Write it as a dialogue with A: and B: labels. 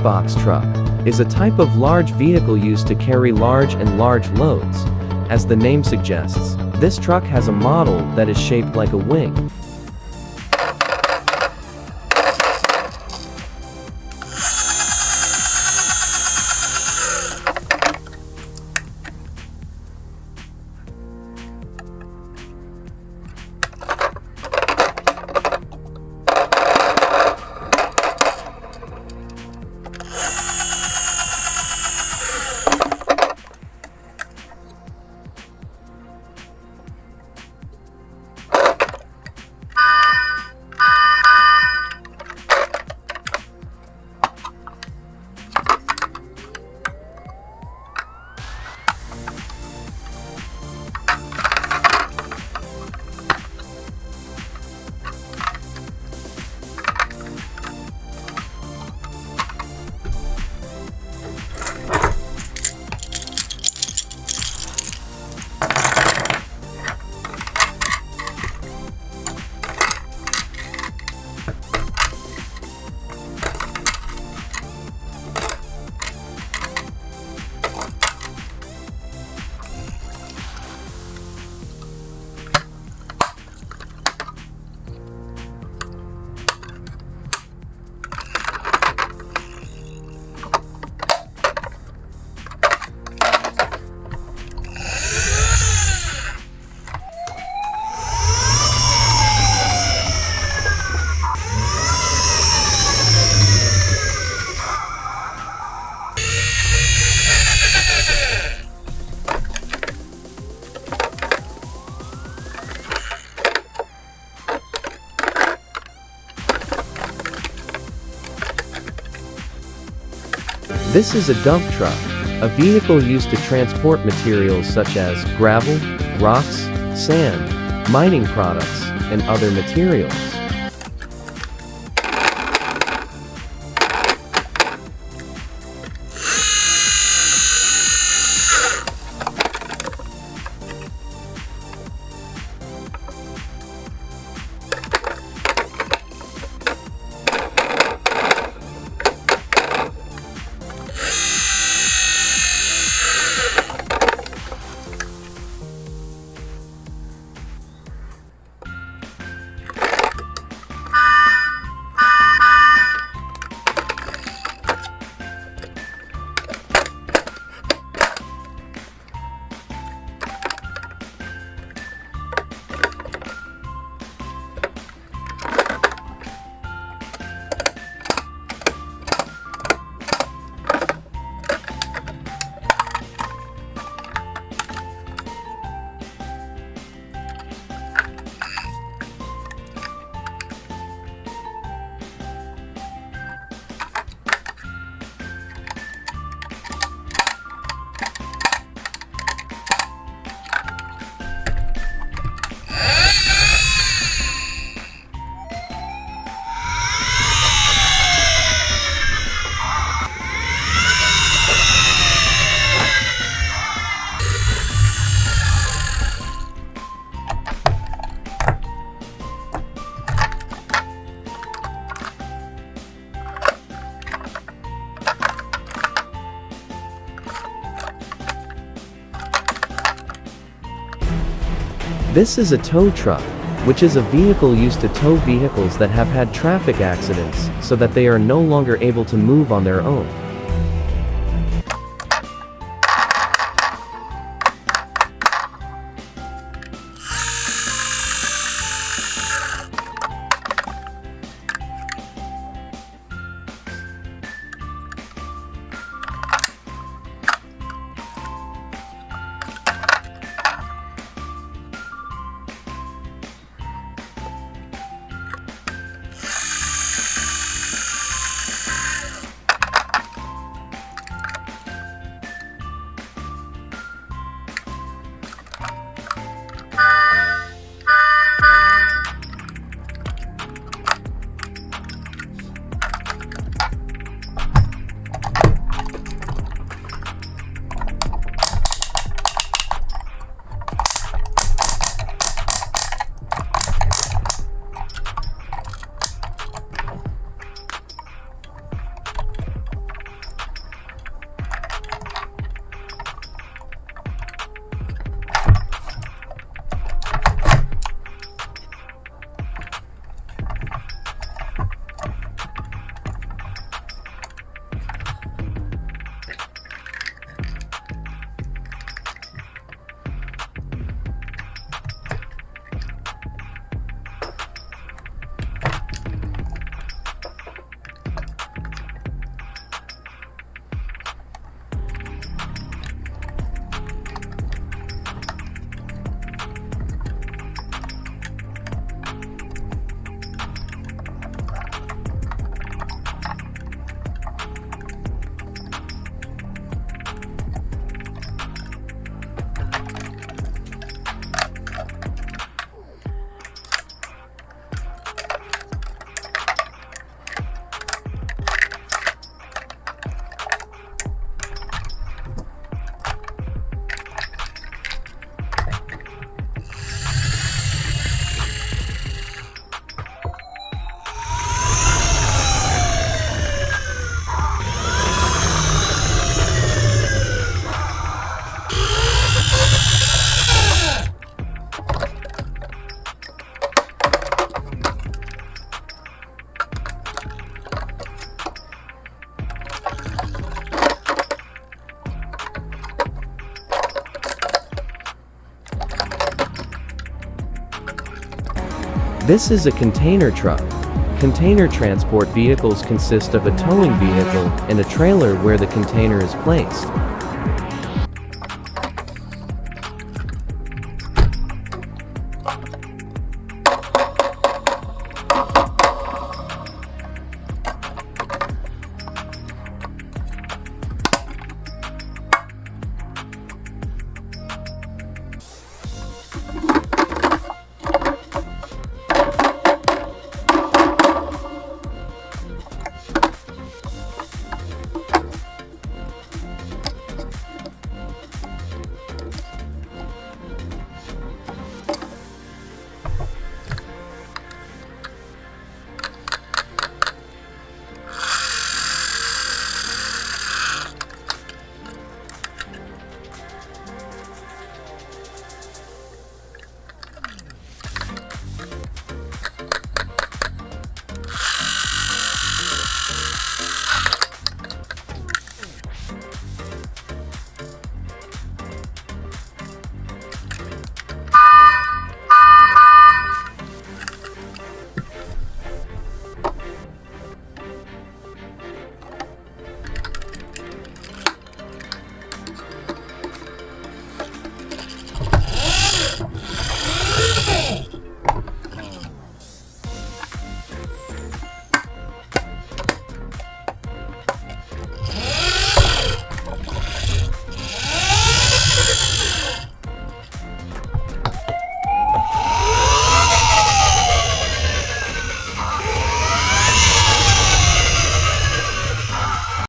A: box truck is a type of large vehicle used to carry large loads. As the name suggests, this truck has a model that is shaped like a wing. This is a dump truck, a vehicle used to transport materials such as gravel, rocks, sand, mining products, and other materials. This is a tow truck, which is a vehicle used to tow vehicles that have had traffic accidents so that they are no longer able to move on their own. This is a container truck. Container transport vehicles consist of a towing vehicle and a trailer where the container is placed.